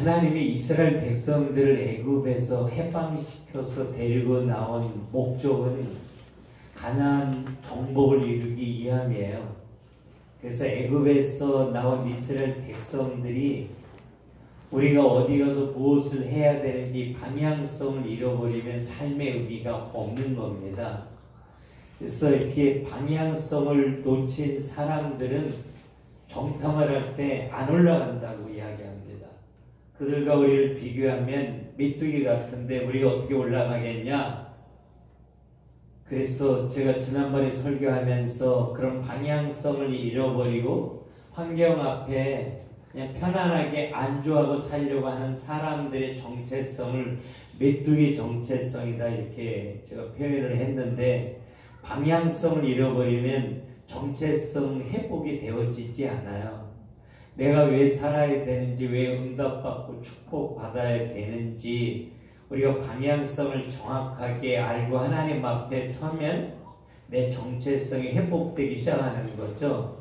하나님이 이스라엘 백성들을 애굽에서 해방시켜서 데리고 나온 목적은 가나안 정복을 이루기 위함이에요. 그래서 애굽에서 나온 이스라엘 백성들이 우리가 어디 가서 무엇을 해야 되는지 방향성을 잃어버리면 삶의 의미가 없는 겁니다. 그래서 이렇게 방향성을 놓친 사람들은 정탐을 할 때 안 올라간다고 이야기합니다. 그들과 우리를 비교하면 메뚜기 같은데 우리가 어떻게 올라가겠냐? 그래서 제가 지난번에 설교하면서 그런 방향성을 잃어버리고 환경 앞에 그냥 편안하게 안주하고 살려고 하는 사람들의 정체성을 메뚜기 정체성이다 이렇게 제가 표현을 했는데, 방향성을 잃어버리면 정체성 회복이 되어지지 않아요. 내가 왜 살아야 되는지, 왜 응답받고 축복받아야 되는지 우리가 방향성을 정확하게 알고 하나님 앞에 서면 내 정체성이 회복되기 시작하는 거죠.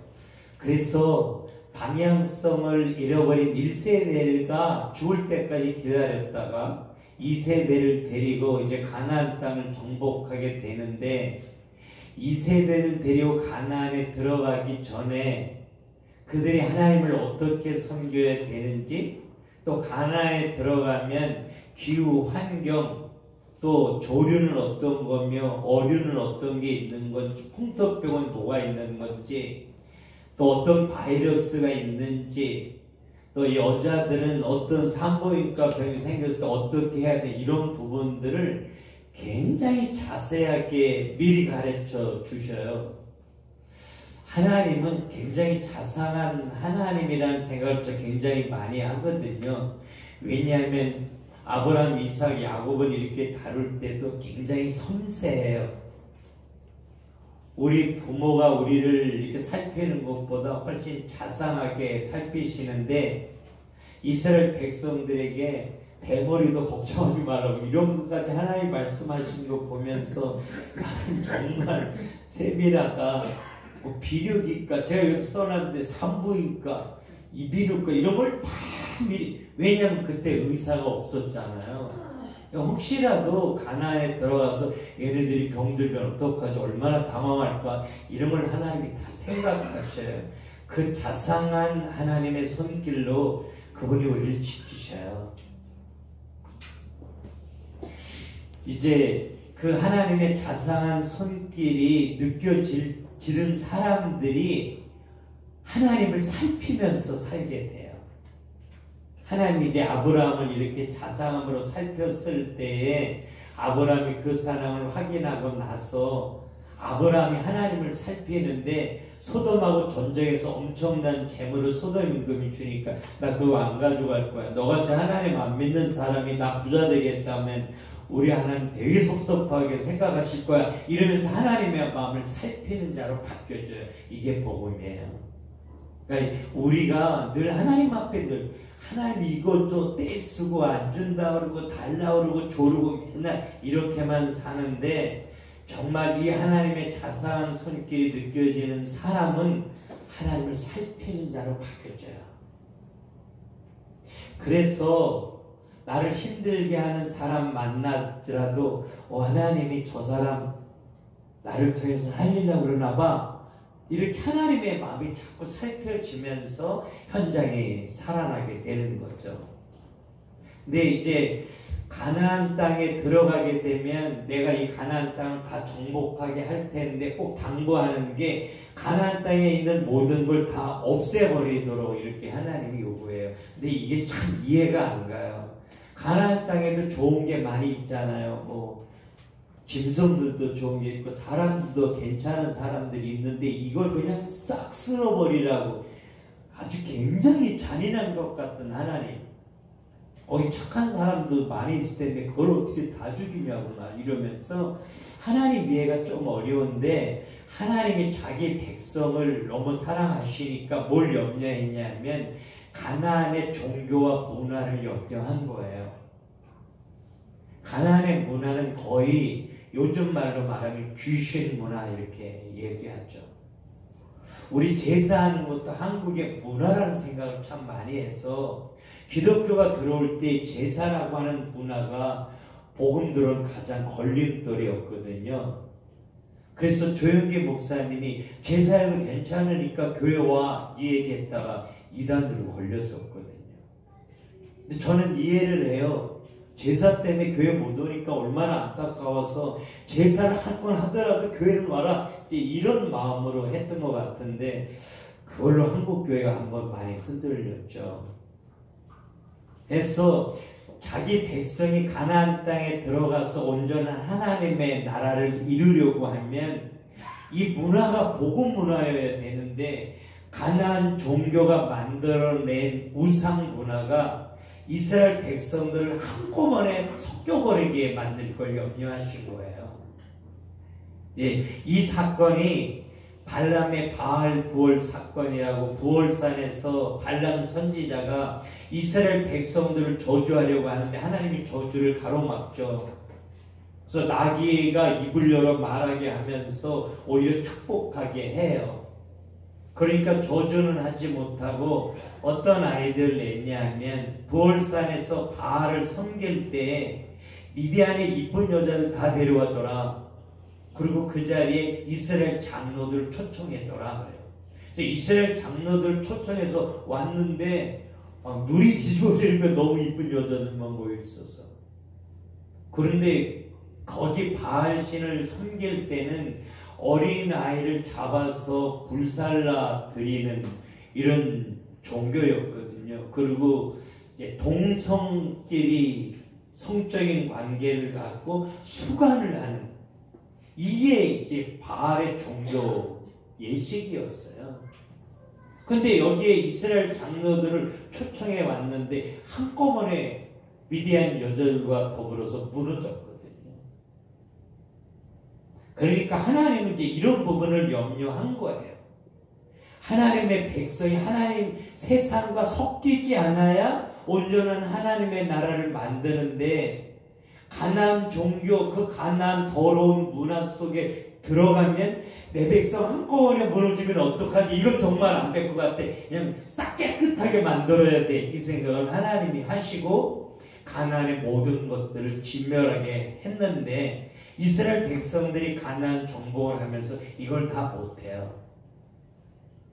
그래서 방향성을 잃어버린 1세대가 죽을 때까지 기다렸다가 2세대를 데리고 이제 가나안 땅을 정복하게 되는데, 2세대를 데리고 가나안에 들어가기 전에 그들이 하나님을 어떻게 섬겨야 되는지, 또 가나안에 들어가면 기후, 환경, 또 조류는 어떤 거며 어류는 어떤 게 있는 건지, 풍토병은 뭐가 있는 건지, 또 어떤 바이러스가 있는지, 또 여자들은 어떤 산부인과 병이 생겼을 때 어떻게 해야 돼, 이런 부분들을 굉장히 자세하게 미리 가르쳐 주셔요. 하나님은 굉장히 자상한 하나님이라는 생각을 저 굉장히 많이 하거든요. 왜냐하면 아브라함, 이삭, 야곱을 이렇게 다룰 때도 굉장히 섬세해요. 우리 부모가 우리를 이렇게 살피는 것보다 훨씬 자상하게 살피시는데, 이스라엘 백성들에게 대머리도 걱정하지 말라고 이런 것까지 하나님 말씀하시는 거 보면서 나는 정말 세밀하다. 뭐 비료기과, 제가 이것도 써놨는데 산부인과, 이비인후과 이런 걸 다 미리, 왜냐하면 그때 의사가 없었잖아요. 혹시라도 가나안에 들어가서 얘네들이 병들면 어떡하지, 얼마나 당황할까, 이런 걸 하나님이 다 생각하셔요. 그 자상한 하나님의 손길로 그분이 우리를 지키셔요. 이제 그 하나님의 자상한 손길이 느껴지는 사람들이 하나님을 살피면서 살게 돼요. 하나님이 이제 아브라함을 이렇게 자상함으로 살폈을 때에 아브라함이 그 사람을 확인하고 나서 아브라함이 하나님을 살피는데, 소돔하고 전쟁에서 엄청난 재물을 소돔 임금이 주니까 나 그거 안 가져갈 거야. 너같이 하나님 안 믿는 사람이 나 부자 되겠다면 우리 하나님 되게 섭섭하게 생각하실 거야. 이러면서 하나님의 마음을 살피는 자로 바뀌어져요. 이게 복음이에요. 그러니까 우리가 늘 하나님 앞에 늘 하나님 이것 떼쓰고 안 준다 그러고 달라 그러고 조르고 맨날 이렇게만 사는데, 정말 이 하나님의 자상한 손길이 느껴지는 사람은 하나님을 살피는 자로 바뀌어져요. 그래서 나를 힘들게 하는 사람 만나더라도 하나님이 저 사람 나를 통해서 살리려고 그러나 봐, 이렇게 하나님의 마음이 자꾸 살펴지면서 현장이 살아나게 되는 거죠. 근데 이제 가나안 땅에 들어가게 되면 내가 이 가나안 땅을 다 정복하게 할 텐데, 꼭 당부하는 게 가나안 땅에 있는 모든 걸 다 없애버리도록 이렇게 하나님이 요구해요. 근데 이게 참 이해가 안 가요. 가나안 땅에도 좋은 게 많이 있잖아요. 뭐 짐승들도 좋은 게 있고 사람들도 괜찮은 사람들이 있는데, 이걸 그냥 싹 쓸어버리라고 아주 굉장히 잔인한 것 같은 하나님. 거기 착한 사람도 많이 있을 텐데 그걸 어떻게 다 죽이냐고 막 이러면서 하나님 이해가 좀 어려운데, 하나님이 자기 백성을 너무 사랑하시니까 뭘 염려했냐면 가나안의 종교와 문화를 염려한 거예요. 가나안의 문화는 거의 요즘 말로 말하면 귀신 문화 이렇게 얘기하죠. 우리 제사하는 것도 한국의 문화라는 생각을 참 많이 해서 기독교가 들어올 때 제사라고 하는 문화가 복음 들어온 가장 걸림돌이었거든요. 그래서 조영기 목사님이 제사해도 괜찮으니까 교회 와 이 얘기했다가 이단으로 걸렸었거든요. 근데 저는 이해를 해요. 제사 때문에 교회 못 오니까 얼마나 안타까워서 제사를 한 건 하더라도 교회를 와라 이런 마음으로 했던 것 같은데 그걸로 한국교회가 한번 많이 흔들렸죠. 그래서 자기 백성이 가나안 땅에 들어가서 온전한 하나님의 나라를 이루려고 하면 이 문화가 복음 문화여야 되는데 가나안 종교가 만들어낸 우상 문화가 이스라엘 백성들을 한꺼번에 섞여버리게 만들 걸 염려하신 거예요. 예, 이 사건이 발람의 바알 부월 사건이라고 부월산에서 발람 선지자가 이스라엘 백성들을 저주하려고 하는데 하나님이 저주를 가로막죠. 그래서 나귀가 입을 열어 말하게 하면서 오히려 축복하게 해요. 그러니까 저주는 하지 못하고 어떤 아이들 냈냐면 부월산에서 바알을 섬길 때 미디안의 이쁜 여자를 다 데려와 줘라. 그리고 그 자리에 이스라엘 장로들을 초청해 줘라 그래요. 그래서 이스라엘 장로들을 초청해서 왔는데 막 눈이 뒤집어지니까 너무 이쁜 여자들만 모여 있어서. 그런데 거기 바알 신을 섬길 때는 어린 아이를 잡아서 불살라 드리는 이런 종교였거든요. 그리고 이제 동성끼리 성적인 관계를 갖고 수간을 하는 이게 이제 바알의 종교 예식이었어요. 근데 여기에 이스라엘 장로들을 초청해 왔는데 한꺼번에 미디안 여자들과 더불어서 무너졌거든요. 그러니까 하나님은 이제 이런 부분을 염려한 거예요. 하나님의 백성이 하나님 세상과 섞이지 않아야 온전한 하나님의 나라를 만드는데 가나안 종교 그 가나안 더러운 문화 속에 들어가면 내 백성 한꺼번에 무너지면 어떡하지? 이건 정말 안 될 것 같아. 그냥 싹 깨끗하게 만들어야 돼. 이 생각을 하나님이 하시고 가나안의 모든 것들을 진멸하게 했는데 이스라엘 백성들이 가나안 정복을 하면서 이걸 다 못해요.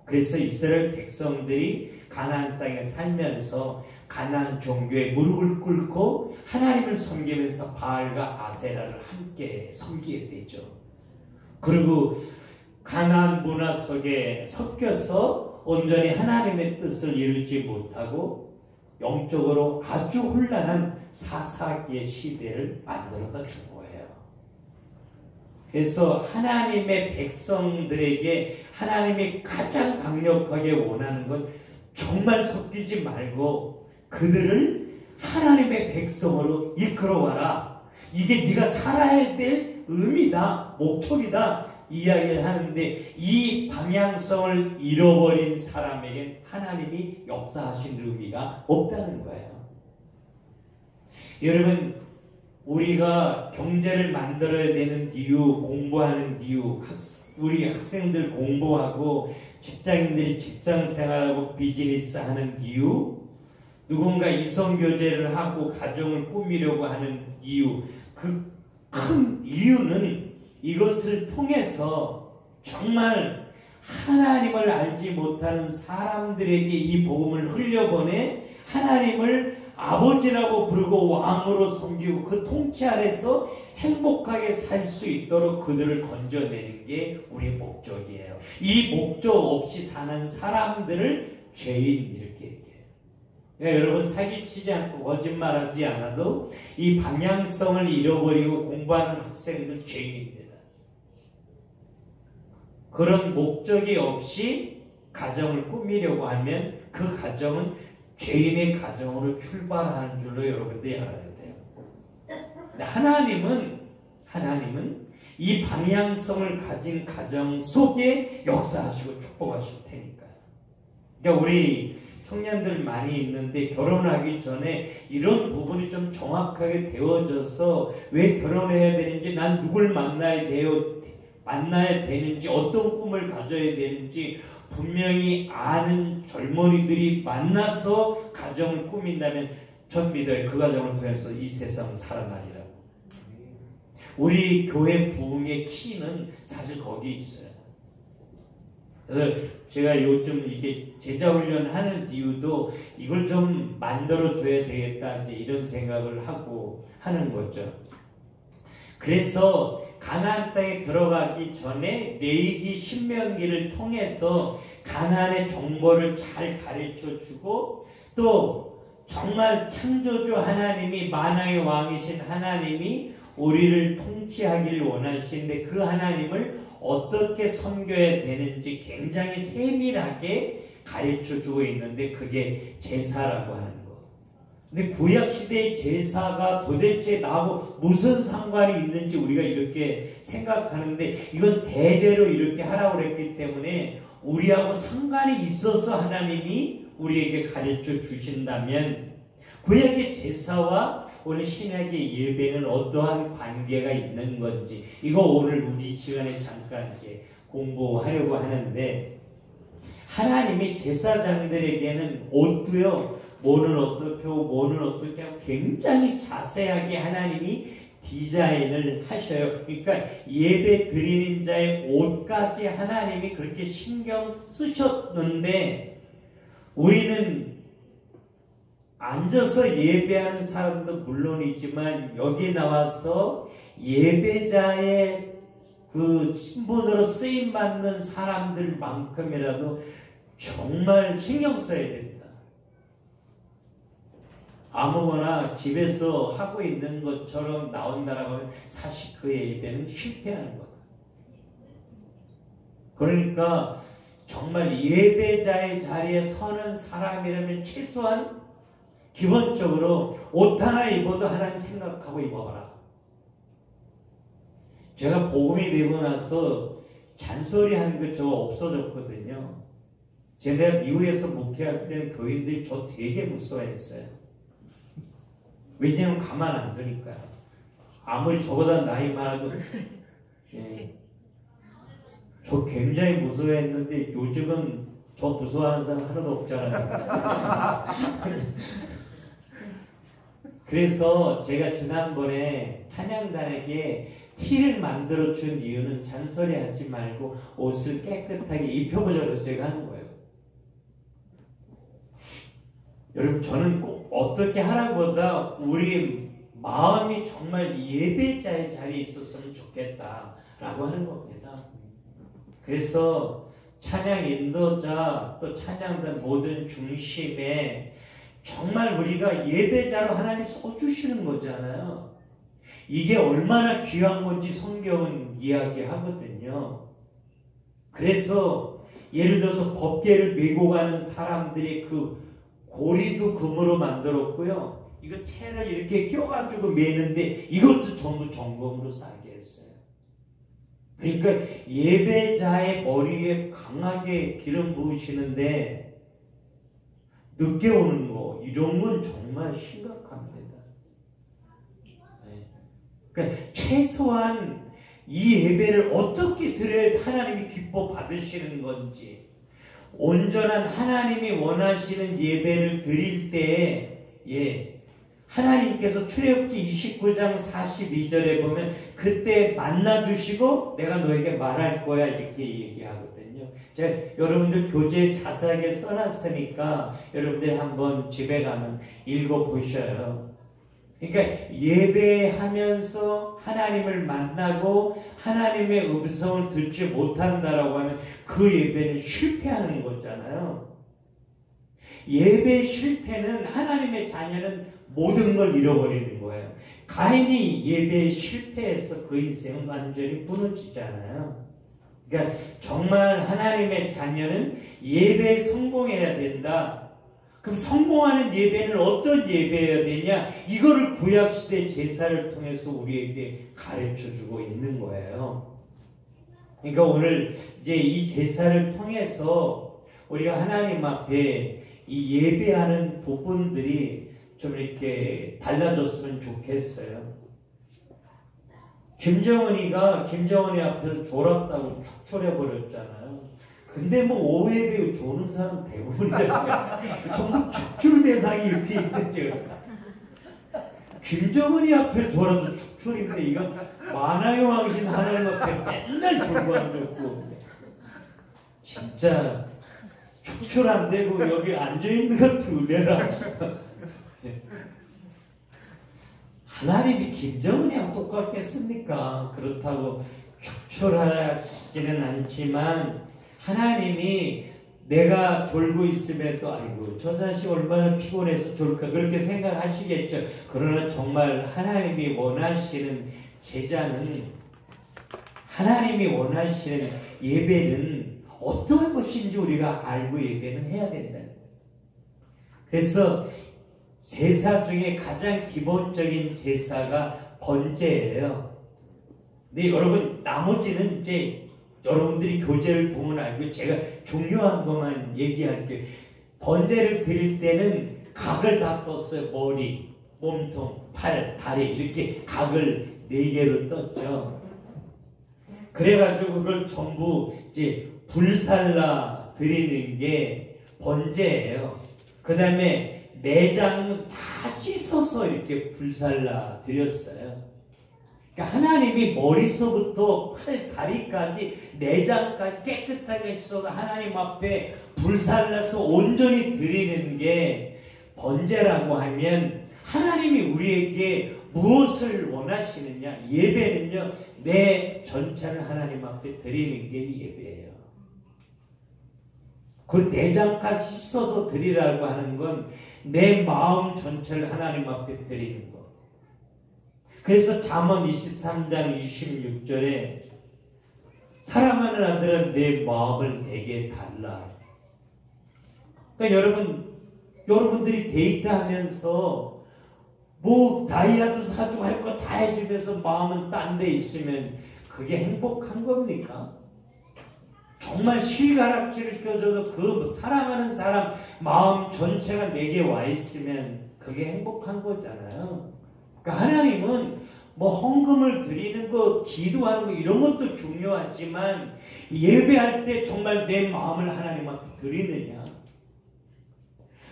그래서 이스라엘 백성들이 가나안 땅에 살면서 가나안 종교에 무릎을 꿇고 하나님을 섬기면서 바알과 아세라를 함께 섬기게 되죠. 그리고 가나안 문화 속에 섞여서 온전히 하나님의 뜻을 이루지 못하고 영적으로 아주 혼란한 사사기의 시대를 만들어다 준 거예요. 그래서 하나님의 백성들에게 하나님이 가장 강력하게 원하는 건 정말 섞이지 말고 그들을 하나님의 백성으로 이끌어와라. 이게 네가 살아야 될 의미다, 목적이다 이야기를 하는데 이 방향성을 잃어버린 사람에겐 하나님이 역사하신 의미가 없다는 거예요. 여러분, 우리가 경제를 만들어야 되는 이유, 공부하는 이유, 우리 학생들 공부하고 직장인들이 직장생활하고 비즈니스 하는 이유, 누군가 이성교제를 하고 가정을 꾸미려고 하는 이유, 그 큰 이유는 이것을 통해서 정말 하나님을 알지 못하는 사람들에게 이 복음을 흘려보내 하나님을 아버지라고 부르고 왕으로 섬기고 그 통치 아래서 행복하게 살 수 있도록 그들을 건져내는 게 우리의 목적이에요. 이 목적 없이 사는 사람들을 죄인 이렇게 얘기해요. 그러니까 여러분 사기치지 않고 거짓말하지 않아도 이 방향성을 잃어버리고 공부하는 학생들 죄인입니다. 그런 목적이 없이 가정을 꾸미려고 하면 그 가정은 죄인의 가정으로 출발하는 줄로 여러분들이 알아야 돼요. 하나님은 이 방향성을 가진 가정 속에 역사하시고 축복하실 테니까요. 그러니까 우리 청년들 많이 있는데 결혼하기 전에 이런 부분이 좀 정확하게 되어져서 왜 결혼해야 되는지 난 누굴 만나야 돼요 만나야 되는지, 어떤 꿈을 가져야 되는지 분명히 아는 젊은이들이 만나서 가정을 꾸민다면 전 믿어요. 그 가정을 통해서 이 세상은 살아나리라고. 우리 교회 부흥의 키는 사실 거기 있어요. 그래서 제가 요즘 이게 제자훈련 하는 이유도 이걸 좀 만들어줘야 되겠다, 이제 이런 생각을 하고 하는 거죠. 그래서 가나안 땅에 들어가기 전에 레위기 신명기를 통해서 가나안의 정보를 잘 가르쳐주고, 또 정말 창조주 하나님이, 만왕의 왕이신 하나님이 우리를 통치하기를 원하시는데 그 하나님을 어떻게 섬겨야 되는지 굉장히 세밀하게 가르쳐주고 있는데, 그게 제사라고 하는 거. 근데 구약시대의 제사가 도대체 나하고 무슨 상관이 있는지 우리가 이렇게 생각하는데, 이건 대대로 이렇게 하라고 그랬기 때문에 우리하고 상관이 있어서 하나님이 우리에게 가르쳐 주신다면, 구약의 제사와 오늘 신약의 예배는 어떠한 관계가 있는 건지, 이거 오늘 우리 시간에 잠깐 이제 공부하려고 하는데, 하나님이 제사장들에게는 옷도요, 뭐는 어떻게 하고 뭐는 어떻게 하고 굉장히 자세하게 하나님이 디자인을 하셔요. 그러니까 예배 드리는 자의 옷까지 하나님이 그렇게 신경 쓰셨는데, 우리는 앉아서 예배하는 사람도 물론이지만 여기 나와서 예배자의 그 신분으로 쓰임받는 사람들만큼이라도 정말 신경 써야 된다. 아무거나 집에서 하고 있는 것처럼 나온다라고 하면 사실 그 예배는 실패하는 거다. 그러니까 정말 예배자의 자리에 서는 사람이라면 최소한 기본적으로 옷 하나 입어도 하나님 생각하고 입어봐라. 제가 복음이 되고 나서 잔소리 하는 거 저 없어졌거든요. 제가 미국에서 목회할 때는 교인들이 저 되게 무서워했어요. 왜냐하면 가만 안 두니까요. 아무리 저보다 나이 많아도 예. 저 굉장히 무서워했는데 요즘은 저 무서워하는 사람 하나도 없잖아요. 그래서 제가 지난번에 찬양단에게 티를 만들어준 이유는 잔소리하지 말고 옷을 깨끗하게 입혀보자고 해서 제가 하는 거예요. 여러분, 저는 꼭 어떻게 하라보다 우리 마음이 정말 예배자의 자리에 있었으면 좋겠다라고 하는 겁니다. 그래서 찬양 인도자 또 찬양단 모든 중심에 정말 우리가 예배자로 하나님 써주시는 거잖아요. 이게 얼마나 귀한 건지 성경은 이야기하거든요. 그래서 예를 들어서 법궤를 메고 가는 사람들이 그 고리도 금으로 만들었고요. 이거 채를 이렇게 껴가지고 매는데 이것도 전부 정금으로 싸게 했어요. 그러니까 예배자의 머리에 강하게 기름 부으시는데 늦게 오는 거, 이런 건 정말 심각합니다. 네. 그러니까 최소한 이 예배를 어떻게 드려야 하나님이 기뻐 받으시는 건지, 온전한 하나님이 원하시는 예배를 드릴 때, 하나님께서 출애굽기 29장 42절에 보면 그때 만나주시고 내가 너에게 말할 거야 이렇게 얘기하거든요. 제가 여러분들 교재에 자세하게 써놨으니까 여러분들이 한번 집에 가면 읽어보셔요. 그러니까 예배하면서 하나님을 만나고 하나님의 음성을 듣지 못한다라고 하면 그 예배는 실패하는 거잖아요. 예배 실패는, 하나님의 자녀는 모든 걸 잃어버리는 거예요. 가인이 예배에 실패해서 그 인생은 완전히 무너지잖아요. 그러니까 정말 하나님의 자녀는 예배에 성공해야 된다. 그럼 성공하는 예배는 어떤 예배여야 되냐? 이거를 구약시대 제사를 통해서 우리에게 가르쳐주고 있는 거예요. 그러니까 오늘 이제 이 제사를 통해서 우리가 하나님 앞에 이 예배하는 부분들이 좀 이렇게 달라졌으면 좋겠어요. 김정은이 앞에서 졸았다고 축출해버렸잖아요. 근데 뭐 오해배우 조는 사람 대부분이잖아요. 전부 축출 대상이 이렇게 있겠죠. 김정은이 앞에 졸아도 축출인데 이건 만화의 왕신 하나님 앞에 맨날 졸고 앉았고 진짜 축출 안 되고 여기 앉아있는 것도 은혜라. 하나님이 김정은이랑 똑같겠습니까? 그렇다고 축출하지는 않지만 하나님이 내가 졸고 있음에도 아이고 저 자식 얼마나 피곤해서 졸까 그렇게 생각하시겠죠. 그러나 정말 하나님이 원하시는 제자는 하나님이 원하시는 예배는 어떠한 것인지 우리가 알고 예배는 해야 된다는 거예요. 그래서 제사 중에 가장 기본적인 제사가 번제예요. 근데 여러분 나머지는 이제 여러분들이 교재를 보면 알고 제가 중요한 것만 얘기할게요. 번제를 드릴 때는 각을 다 떴어요. 머리, 몸통, 팔, 다리 이렇게 각을 4개로 떴죠. 그래가지고 그걸 전부 이제 불살라 드리는 게 번제예요. 그 다음에 내장은 다 씻어서 이렇게 불살라 드렸어요. 그러니까 하나님이 머리서부터 팔, 다리까지 내장까지 깨끗하게 씻어서 하나님 앞에 불살라서 온전히 드리는 게 번제라고 하면 하나님이 우리에게 무엇을 원하시느냐? 예배는요, 내 전체를 하나님 앞에 드리는 게 예배예요. 그 내장까지 씻어서 드리라고 하는 건 내 마음 전체를 하나님 앞에 드리는 거. 그래서 잠언 23장 26절에 사랑하는 아들은 내 마음을 내게 달라. 그러니까 여러분들이 데이트하면서 뭐 다이아도 사주고 할 거 다 해주면서 마음은 딴 데 있으면 그게 행복한 겁니까? 정말 실가락지를 껴줘도 그 사랑하는 사람 마음 전체가 내게 와 있으면 그게 행복한 거잖아요. 그러니까 하나님은 뭐 헌금을 드리는 거, 기도하는 거 이런 것도 중요하지만 예배할 때 정말 내 마음을 하나님 앞에 드리느냐,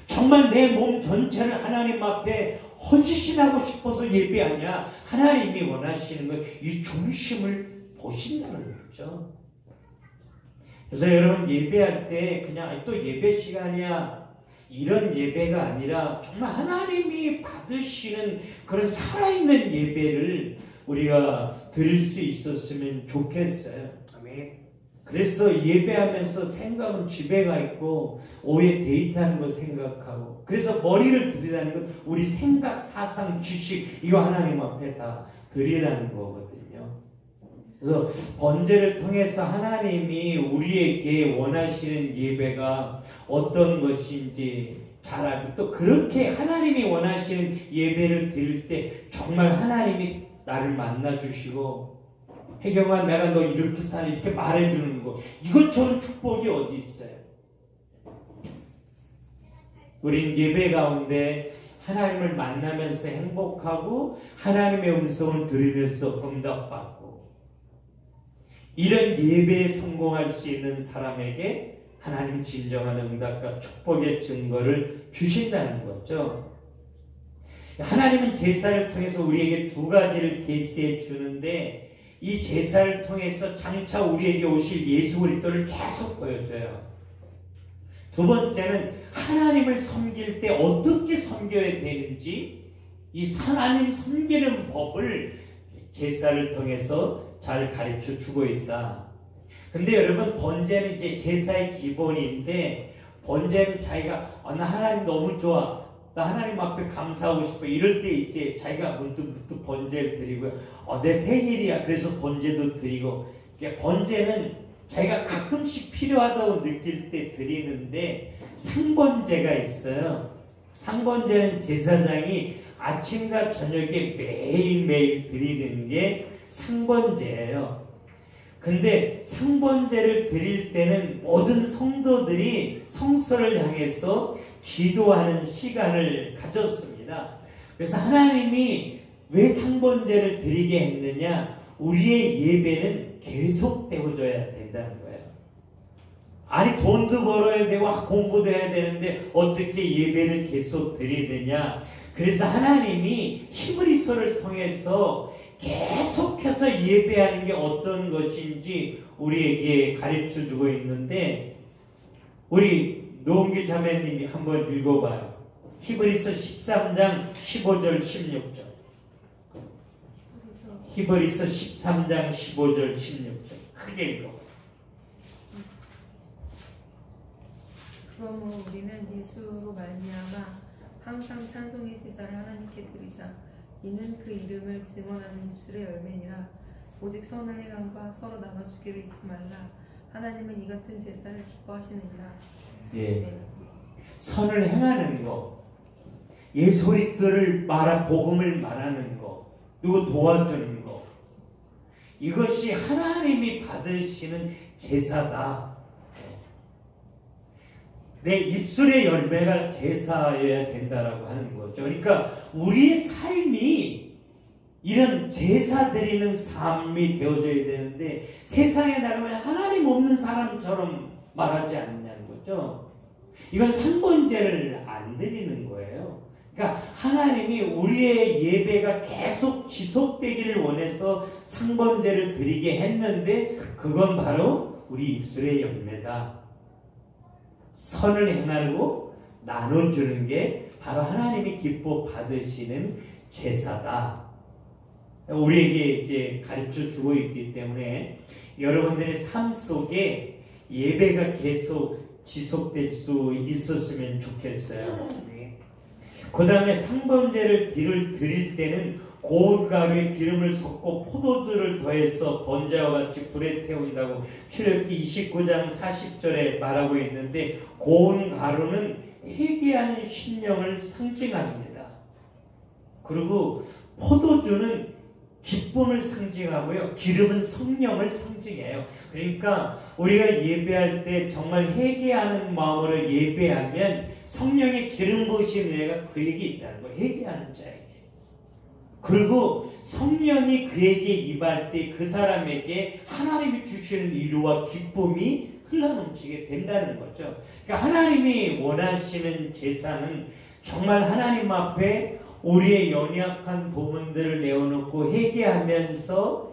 정말 내 몸 전체를 하나님 앞에 헌신하고 싶어서 예배하냐, 하나님이 원하시는 건 이 중심을 보신다는 거죠. 그래서 여러분 예배할 때 그냥 또 예배 시간이야 이런 예배가 아니라 정말 하나님이 받으시는 그런 살아있는 예배를 우리가 드릴 수 있었으면 좋겠어요. 아멘. 그래서 예배하면서 생각은 집에 가 있고 오해 데이트하는 거 생각하고, 그래서 머리를 드리라는 건 우리 생각, 사상, 지식 이거 하나님 앞에 다 드리라는 거거든요. 그래서 번제를 통해서 하나님이 우리에게 원하시는 예배가 어떤 것인지 잘 알고, 또 그렇게 하나님이 원하시는 예배를 드릴 때 정말 하나님이 나를 만나주시고, 혜경아 내가 너 이렇게 살아 이렇게 말해주는 거, 이것처럼 축복이 어디 있어요? 우린 예배 가운데 하나님을 만나면서 행복하고 하나님의 음성을 들으면서 응답받고, 이런 예배에 성공할 수 있는 사람에게 하나님 진정한 응답과 축복의 증거를 주신다는 거죠. 하나님은 제사를 통해서 우리에게 2가지를 계시해 주는데, 이 제사를 통해서 장차 우리에게 오실 예수 그리스도를 계속 보여줘요. 2번째는 하나님을 섬길 때 어떻게 섬겨야 되는지, 이 하나님 섬기는 법을 제사를 통해서 잘 가르쳐 주고 있다. 근데 여러분 번제는 이제 제사의 기본인데, 번제는 자기가 나 하나님 너무 좋아, 나 하나님 앞에 감사하고 싶어 이럴 때 이제 자기가 문득 번제를 드리고요. 내 생일이야 그래서 번제도 드리고, 번제는 자기가 가끔씩 필요하다고 느낄 때 드리는데, 상번제가 있어요. 상번제는 제사장이 아침과 저녁에 매일매일 드리는 게 상번제예요. 근데 상번제를 드릴 때는 모든 성도들이 성소를 향해서 기도하는 시간을 가졌습니다. 그래서 하나님이 왜 상번제를 드리게 했느냐, 우리의 예배는 계속되어져야 된다는 거예요. 아니 돈도 벌어야 되고 공부도 해야 되는데 어떻게 예배를 계속 드려야 되냐. 그래서 하나님이 히브리서를 통해서 계속해서 예배하는 게 어떤 것인지 우리에게 가르쳐주고 있는데 우리 노은기 자매님이 한번 읽어봐요. 히브리서 13장 15절 16절. 히브리서 13장 15절 16절 크게 읽어. 그러므로 우리는 예수로 말미암아 항상 찬송의 제사를 하나님께 드리자. 이는 그 이름을 증언하는 입술의 열매니라. 오직 선을 행함과 서로 나눠주기를 잊지 말라. 하나님은 이 같은 제사를 기뻐하시느니라. 예. 네. 선을 행하는 거, 예소리들을 복음을 말하는 거, 누구 도와주는 거, 이것이 하나님이 받으시는 제사다. 내 입술의 열매가 제사여야 된다라고 하는 거죠. 그러니까 우리의 삶이 이런 제사 드리는 삶이 되어져야 되는데 세상에 나가면 하나님 없는 사람처럼 말하지 않냐는 거죠. 이건 상번제를 안 드리는 거예요. 그러니까 하나님이 우리의 예배가 계속 지속되기를 원해서 상번제를 드리게 했는데 그건 바로 우리 입술의 열매다. 선을 행하고 나눠주는 게 바로 하나님이 기뻐 받으시는 제사다. 우리에게 이제 가르쳐 주고 있기 때문에 여러분들의 삶 속에 예배가 계속 지속될 수 있었으면 좋겠어요. 그 다음에 상번제를 드릴 때는 고운 가루에 기름을 섞고 포도주를 더해서 번제와 같이 불에 태운다고 출애굽기 29장 40절에 말하고 있는데 고운 가루는 회개하는 심령을 상징합니다. 그리고 포도주는 기쁨을 상징하고요. 기름은 성령을 상징해요. 그러니까 우리가 예배할 때 정말 회개하는 마음으로 예배하면 성령의 기름 부으신 은혜가 그에게 있다는 거예요. 회개하는 자에게. 그리고 성령이 그에게 임할 때 그 사람에게 하나님이 주시는 위로와 기쁨이 흘러넘치게 된다는 거죠. 그러니까 하나님이 원하시는 제사는 정말 하나님 앞에 우리의 연약한 부분들을 내어놓고 회개하면서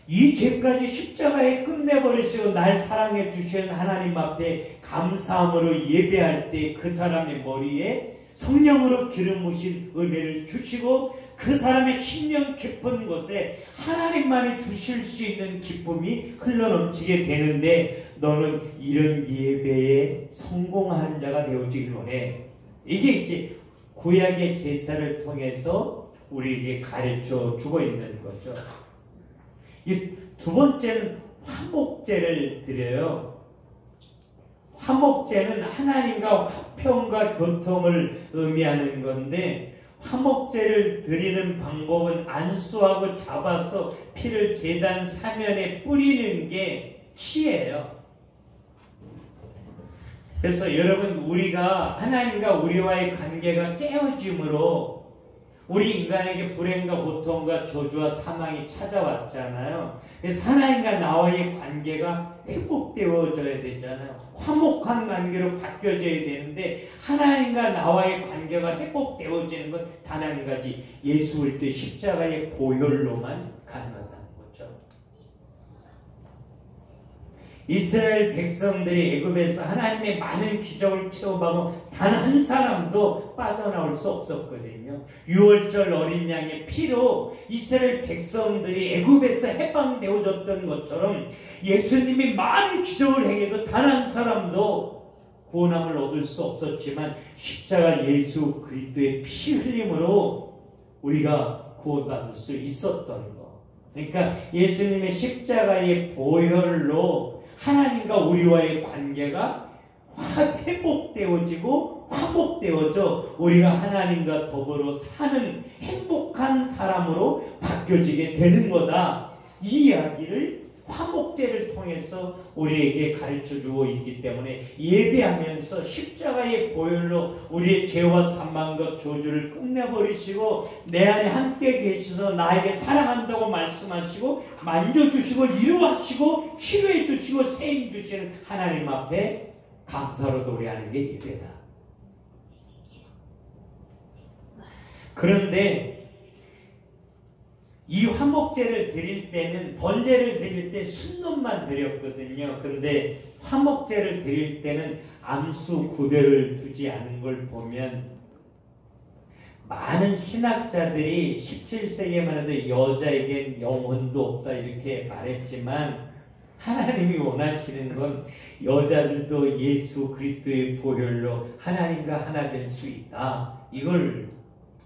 이 죄까지 십자가에 끝내버리시고 날 사랑해 주시는 하나님 앞에 감사함으로 예배할 때 그 사람의 머리에 성령으로 기름 부으신 은혜를 주시고 그 사람의 심령 깊은 곳에 하나님만이 주실 수 있는 기쁨이 흘러넘치게 되는데 너는 이런 예배에 성공하는 자가 되어지길 원해. 이게 이제 구약의 제사를 통해서 우리에게 가르쳐 주고 있는 거죠. 이 두 번째는 화목제를 드려요. 화목제는 하나님과 화평과 교통을 의미하는 건데 화목제를 드리는 방법은 안수하고 잡아서 피를 제단 사면에 뿌리는 게 피예요. 그래서 여러분 우리가 하나님과 우리와의 관계가 깨어짐으로 우리 인간에게 불행과 고통과 저주와 사망이 찾아왔잖아요. 그래서 하나님과 나와의 관계가 회복되어져야 되잖아요. 화목한 관계로 바뀌어져야 되는데 하나님과 나와의 관계가 회복되어지는 건 단 한 가지, 예수 그리스도 십자가의 보혈로만 가능하다는 거죠. 이스라엘 백성들이 애굽에서 하나님의 많은 기적을 체험하고 단 한 사람도 빠져나올 수 없었거든요. 유월절 어린 양의 피로 이스라엘 백성들이 애굽에서 해방되어졌던 것처럼 예수님이 많은 기적을 행해도 단 한 사람도 구원함을 얻을 수 없었지만 십자가 예수 그리스도의 피 흘림으로 우리가 구원받을 수 있었던 거. 그러니까 예수님의 십자가의 보혈로 하나님과 우리와의 관계가 회복되어지고 화목되어져 우리가 하나님과 더불어 사는 행복한 사람으로 바뀌어지게 되는 거다. 이 이야기를 화목제를 통해서 우리에게 가르쳐주고 있기 때문에 예배하면서 십자가의 보혈로 우리의 죄와 사망과 저주를 끝내버리시고 내 안에 함께 계셔서 나에게 사랑한다고 말씀하시고 만져주시고 이루하시고 치료해 주시고 세임 주시는 하나님 앞에 감사로 노래하는 게 예배다. 그런데 이 화목제를 드릴 때는 번제를 드릴 때 순놈만 드렸거든요. 근데 화목제를 드릴 때는 암수 구별을 두지 않은 걸 보면 많은 신학자들이 17세기에만 해도 여자에겐 영혼도 없다 이렇게 말했지만 하나님이 원하시는 건 여자들도 예수 그리스도의 보혈로 하나님과 하나 될 수 있다. 이걸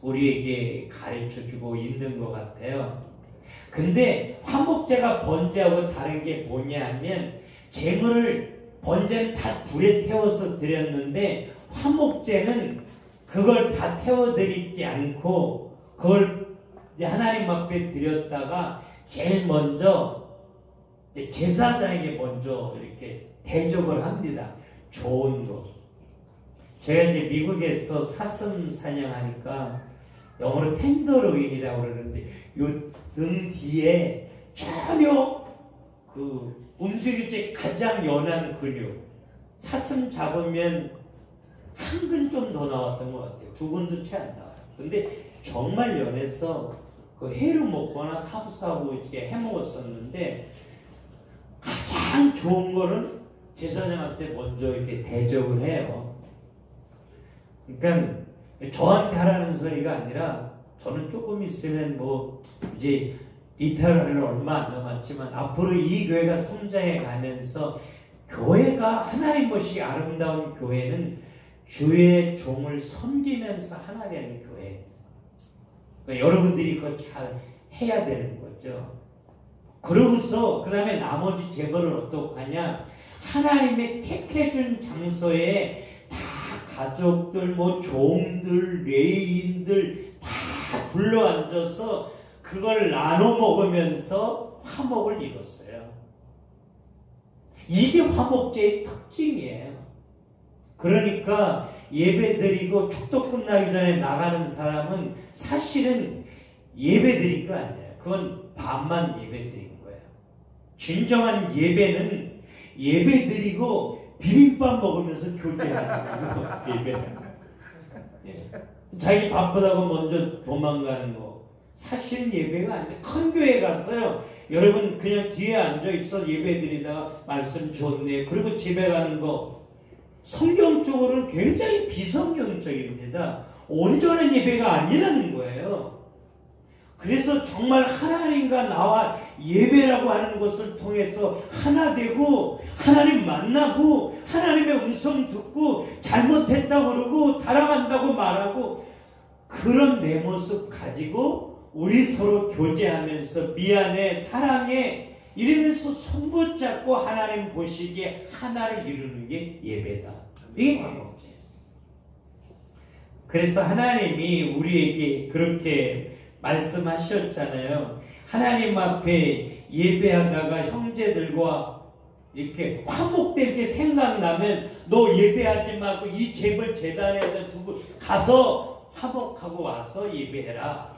우리에게 가르쳐주고 있는 것 같아요. 근데 화목제가 번제하고 다른 게 뭐냐 하면 번제는 다 불에 태워서 드렸는데 화목제는 그걸 다 태워드리지 않고 그걸 하나님 앞에 드렸다가 제일 먼저 제사장에게 먼저 이렇게 대접을 합니다. 좋은 거. 제가 이제 미국에서 사슴 사냥하니까 영어로 텐더로인이라고 그러는데 요 등 뒤에 전혀 움직일 때 가장 연한 근육 사슴 잡으면 한 근 좀 더 나왔던 것 같아요. 2근도 채 안 나와요. 근데 정말 연해서 그 회로 먹거나 사부사부 이렇게 해 먹었었는데 가장 좋은 거는 제사장한테 먼저 이렇게 대접을 해요. 그러니까 저한테 하라는 소리가 아니라 저는 조금 있으면 이제 리타를 얼마 안 남았지만 앞으로 이 교회가 성장해 가면서 교회가 하나님 것이 아름다운 교회는 주의 종을 섬기면서 하나 되는 교회. 그러니까 여러분들이 그거 잘 해야 되는 거죠. 그러고서 그 다음에 나머지 제거를 어떻게 하냐. 하나님의 택해준 장소에 다 가족들, 종들, 레인들 다 불러앉아서 그걸 나눠 먹으면서 화목을 이뤘어요. 이게 화목제의 특징이에요. 그러니까 예배 드리고 축도 끝나기 전에 나가는 사람은 사실은 예배 드린 거 아니에요. 그건 반만 예배 드린 거예요. 진정한 예배는 예배 드리고 비빔밥 먹으면서 교제하는 거예요. 예배는. 예. 자기 바쁘다고 먼저 도망가는 거. 사실은 예배가 아닌데 큰 교회 갔어요. 여러분 그냥 뒤에 앉아있어 예배 드리다가 말씀 좋네. 그리고 집에 가는 거. 성경적으로는 굉장히 비성경적입니다. 온전한 예배가 아니라는 거예요. 그래서 정말 하나님과 나와 예배라고 하는 것을 통해서 하나 되고 하나님 만나고 하나님의 음성 듣고 잘못했다고 그러고 사랑한다고 말하고 그런 내 모습 가지고 우리 서로 교제하면서 미안해 사랑해 이러면서 손 붙잡고 하나님 보시기에 하나를 이루는 게 예배다. 이게 화목제. 그래서 하나님이 우리에게 그렇게 말씀하셨잖아요. 하나님 앞에 예배하다가 형제들과 이렇게 화목될 게 생각나면 너 예배하지 말고 이 재물 제단에다 두고 가서 화목하고 와서 예배해라.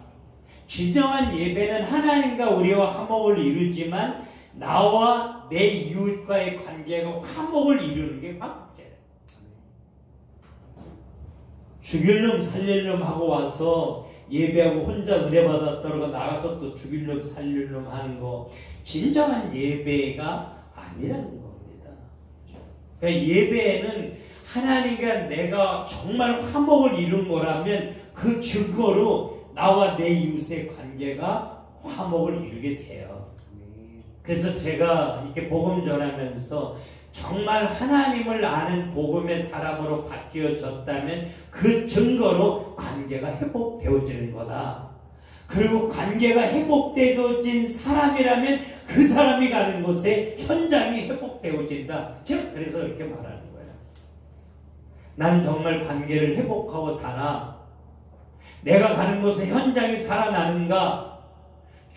진정한 예배는 하나님과 우리와 화목을 이루지만 나와 내 이웃과의 관계가 화목을 이루는 게 화목제예요. 죽일 놈 살릴 놈 하고 와서 예배하고 혼자 은혜 받았다고 나가서 또 죽일 놈 살릴 놈 하는 거 진정한 예배가 아니라는 겁니다. 그러니까 예배에는 하나님과 내가 정말 화목을 이룬 거라면 그 증거로 나와 내 이웃의 관계가 화목을 이루게 돼요. 그래서 제가 이렇게 복음 전하면서 정말 하나님을 아는 복음의 사람으로 바뀌어졌다면 그 증거로 관계가 회복되어지는 거다. 그리고 관계가 회복되어진 사람이라면 그 사람이 가는 곳에 현장이 회복되어진다. 제가 그래서 이렇게 말하는 거예요. 난 정말 관계를 회복하고 사나? 내가 가는 곳에 현장이 살아나는가?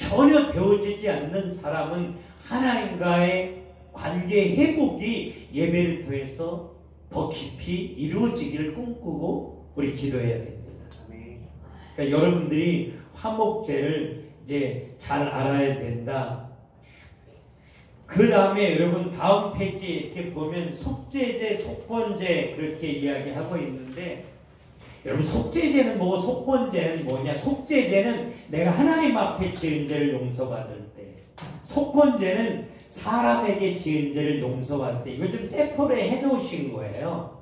전혀 되어지지 않는 사람은 하나님과의 관계 회복이 예배를 통해서 더 깊이 이루어지기를 꿈꾸고 우리 기도해야 됩니다. 그러니까 여러분들이 화목제를 이제 잘 알아야 된다. 그 다음에 여러분 다음 페이지 이렇게 보면 속죄제, 속건제 그렇게 이야기하고 있는데, 여러분 속죄제는 뭐고 속건제는 뭐냐? 속죄제는 내가 하나님 앞에 지은 죄를 용서받을 때, 속건제는 사람에게 지은 죄를 용서받을 때. 이거 좀 세포를 해놓으신 거예요.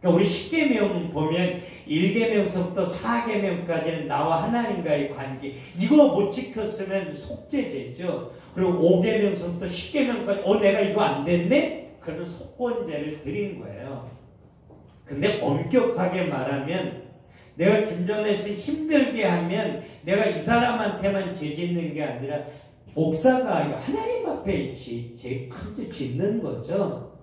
그러니까 우리 10계명 보면 1계명서부터 4계명까지는 나와 하나님과의 관계, 이거 못 지켰으면 속죄제죠. 그리고 5계명서부터 10계명까지 내가 이거 안 됐네? 그러면 속건제를 드린 거예요. 근데 엄격하게 말하면 내가 김정래 씨 힘들게 하면 내가 이 사람한테만 죄 짓는 게 아니라 목사가 하나님 앞에 죄 큰 죄 짓는 거죠.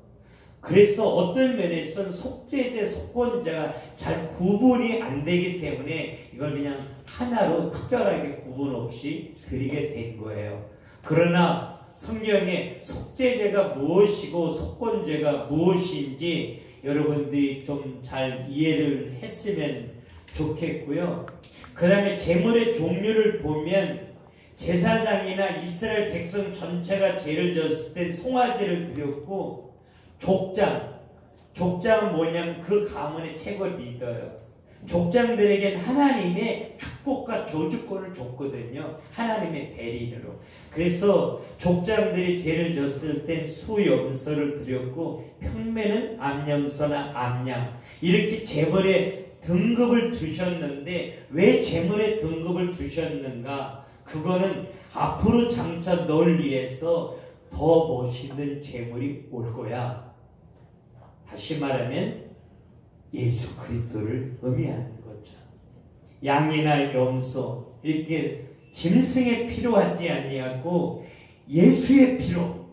그래서 어떤 면에서는 속죄제, 속건제가 잘 구분이 안 되기 때문에 이걸 그냥 하나로 특별하게 구분 없이 드리게 된 거예요. 그러나 성경에 속죄제가 무엇이고 속건제가 무엇인지 여러분들이 좀 잘 이해를 했으면 좋겠고요. 그 다음에 제물의 종류를 보면 제사장이나 이스라엘 백성 전체가 죄를 졌을 땐 송아지를 드렸고, 족장은 뭐냐면 그 가문의 최고 리더예요. 족장들에겐 하나님의 축복과 저주권을 줬거든요. 하나님의 대리로. 그래서 족장들이 죄를 졌을 땐 수염소를 드렸고, 평매는 암염소나 암양, 이렇게 제물의 등급을 두셨는데, 왜 제물의 등급을 두셨는가? 그거는 앞으로 장차 널 위해서 더 멋있는 제물이 올 거야. 다시 말하면 예수 그리스도를 의미하는 거죠. 양이나 염소 이렇게 짐승의 피로 하지 아니하고 예수의 피로,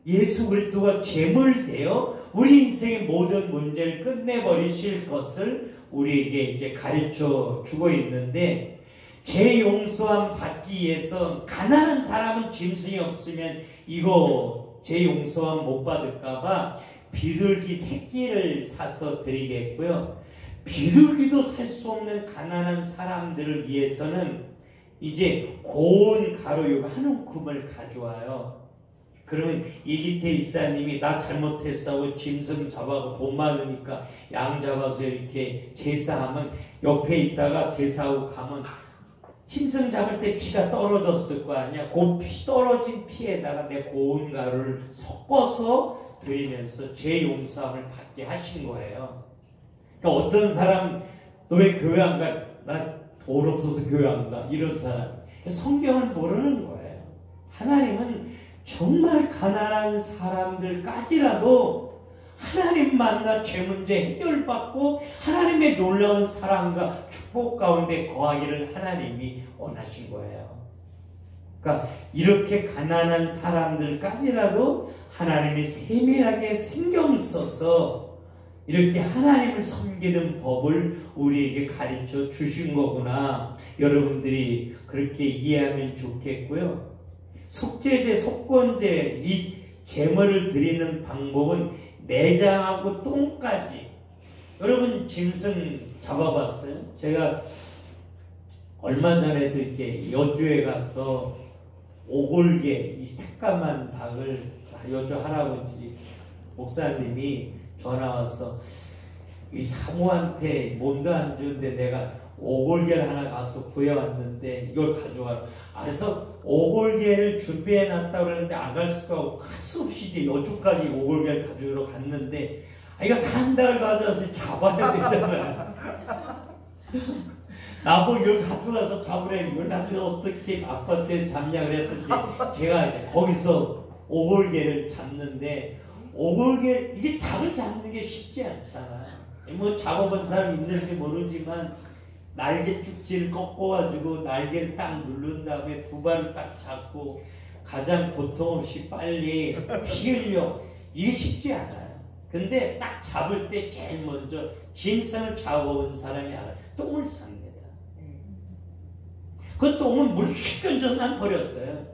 예수 그리스도가 제물되어 우리 인생의 모든 문제를 끝내버리실 것을 우리에게 이제 가르쳐 주고 있는데, 죄 용서함 받기 위해서 가난한 사람은 짐승이 없으면 이거 죄 용서함 못 받을까봐 비둘기 새끼를 사서 드리겠고요. 비둘기도 살 수 없는 가난한 사람들을 위해서는 이제 고운 가루육 한 움큼을 가져와요. 그러면 이기태 입사님이 나 잘못했어, 짐승 잡아고 돈 많으니까 양 잡아서 이렇게 제사하면 옆에 있다가 제사하고 가면 짐승 잡을 때 피가 떨어졌을 거 아니야. 그 피 떨어진 피에다가 내 고운 가루를 섞어서 드리면서 죄 용서함을 받게 하신 거예요. 그러니까 어떤 사람, 너 왜 교회 안 가? 나 돈 없어서 교회 안 가. 이런 사람. 성경을 모르는 거예요. 하나님은 정말 가난한 사람들까지라도 하나님 만나 죄 문제 해결받고 하나님의 놀라운 사랑과 축복 가운데 거하기를 하나님이 원하신 거예요. 그러니까 이렇게 가난한 사람들까지라도 하나님이 세밀하게 신경 써서 이렇게 하나님을 섬기는 법을 우리에게 가르쳐 주신 거구나. 여러분들이 그렇게 이해하면 좋겠고요. 속죄제, 속건제, 이 제물을 드리는 방법은 내장하고 똥까지. 여러분 짐승 잡아봤어요? 제가 얼마 전에도 이제 여주에 가서 오골개, 이 새까만 닭을 여주 할아버지 목사님이 전화 와서 이 사모한테 몸도 안 좋은데 내가 오골개를 하나 가서 구해왔는데 이걸 가져가라. 그래서 오골개를 준비해놨다고 그러는데 안 갈 수가 없고 갈 수 없이 이제 여주까지 오골개를 가져오러 갔는데, 이거 산달 가져와서 잡아야 되잖아요. 나보고 이걸 가져가서 잡으래. 이걸 나중에 어떻게 아빠한테 잡냐 그래서 이제 제가 이제 거기서 오골개를 잡는데, 오골개, 이게 닭을 잡는 게 쉽지 않잖아. 뭐 잡아본 사람 있는지 모르지만 날개 쭉지를 꺾어가지고 날개를 딱 누른 다음에 두 발을 딱 잡고 가장 고통 없이 빨리 피 흘려. 이게 쉽지 않아요. 근데 딱 잡을 때 제일 먼저 짐승을 잡아본 사람이 알아요. 똥을 쌉니다. 그 똥을 물씩 던져서 난 버렸어요.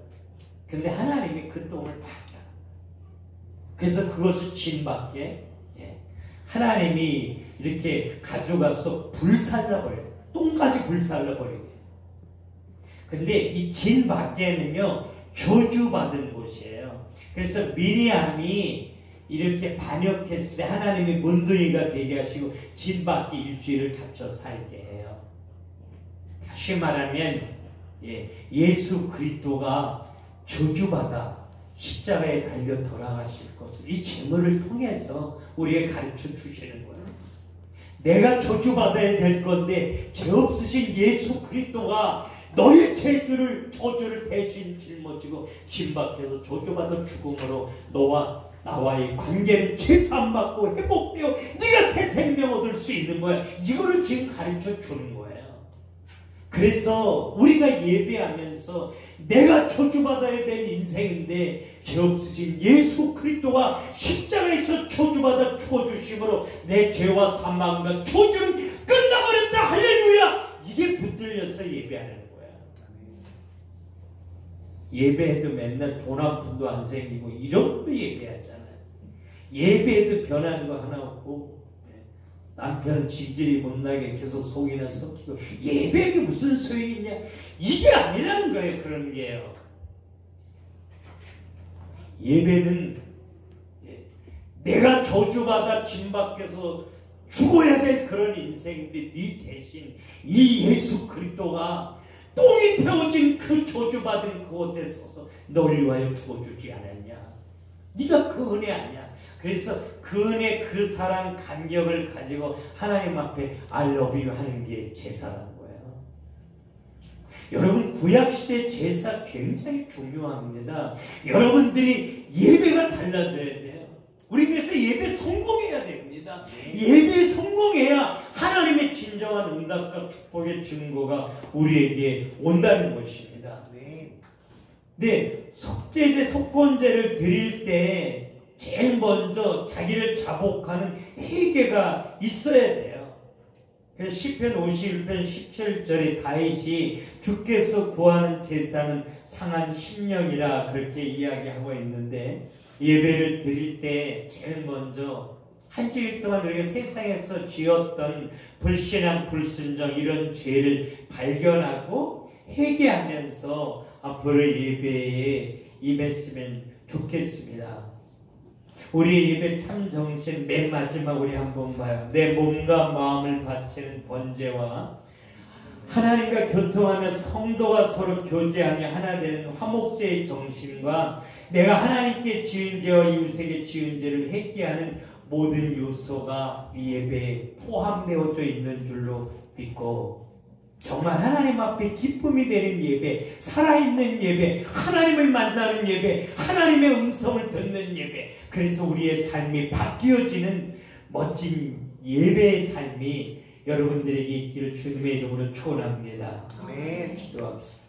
근데 하나님이 그 똥을 봤다. 그래서 그것을 진밖에 하나님이 이렇게 가져가서 불살라버려요. 똥까지 불살라버려요. 근데 이 진 밖에는요 저주받은 곳이에요. 그래서 미리암이 이렇게 반역했을 때 하나님이 문둥이가 되게 하시고 진 밖에 일주일을 갇혀 살게 해요. 다시 말하면 예수 그리스도가 저주받아 십자가에 달려 돌아가실 것을 이 제물을 통해서 우리에게 가르쳐 주시는 거예요. 내가 저주받아야 될 건데 죄 없으신 예수 그리스도가 너의 저주를 대신 짊어지고 진 밖에서 저주받아 죽음으로 너와 나와의 관계는 재산받고 회복되어 네가 새 생명 얻을 수 있는 거야. 이거를 지금 가르쳐 주는 거예요. 그래서 우리가 예배하면서 내가 저주받아야 될 인생인데 죄 없으신 예수 그리스도가 십자가에서 저주받아 죽어주심으로 내 죄와 사망과 저주는 끝나버렸다. 할렐루야. 이게 붙들려서 예배하는 거예요. 예배해도 맨날 돈 한 푼도 안 생기고 이런 거 예배하잖아요. 예배해도 변하는 거 하나 없고 남편은 질질이 못나게 계속 속이나 썩히고 예배에 무슨 소용이 있냐. 이게 아니라는 거예요. 그런 게요. 예배는 내가 저주받아 진 밖에서 죽어야 될 그런 인생인데 네 대신 이 예수 그리스도가 똥이 태워진 그 저주받은 그곳에 서서 너를 위하여 죽어주지 않았냐. 네가 그 은혜 아니야. 그래서 그 은혜 그 사랑 감격을 가지고 하나님 앞에 I love you 하는 게 제사라는 거예요. 여러분 구약시대 제사 굉장히 중요합니다. 여러분들이 예배가 달라져야 돼요. 우리 그래서 예배 성공해야 됩니다. 예배 성공해야 하나님의 진정한 응답과 축복의 증거가 우리에게 온다는 것입니다. 네, 속죄제, 속건제를 드릴 때 제일 먼저 자기를 자복하는 회개가 있어야 돼요. 그래서 시편 51편 17절에 다윗이 주께서 구하는 제사는 상한 심령이라 그렇게 이야기하고 있는데 예배를 드릴 때 제일 먼저 한 주일 동안 우리가 세상에서 지었던 불신앙, 불순종 이런 죄를 발견하고 회개하면서 앞으로 예배에 임했으면 좋겠습니다. 우리 예배 참 정신 맨 마지막 우리 한번 봐요. 내 몸과 마음을 바치는 번제와 하나님과 교통하며 성도가 서로 교제하며 하나 되는 화목제의 정신과 내가 하나님께 지은 죄와 이웃에게 지은 죄를 회개하는 모든 요소가 이 예배에 포함되어져 있는 줄로 믿고 정말 하나님 앞에 기쁨이 되는 예배, 살아있는 예배, 하나님을 만나는 예배, 하나님의 음성을 듣는 예배, 그래서 우리의 삶이 바뀌어지는 멋진 예배의 삶이 여러분들에게 있기를 주님의 이름으로 축원합니다. 아멘. 기도합시다.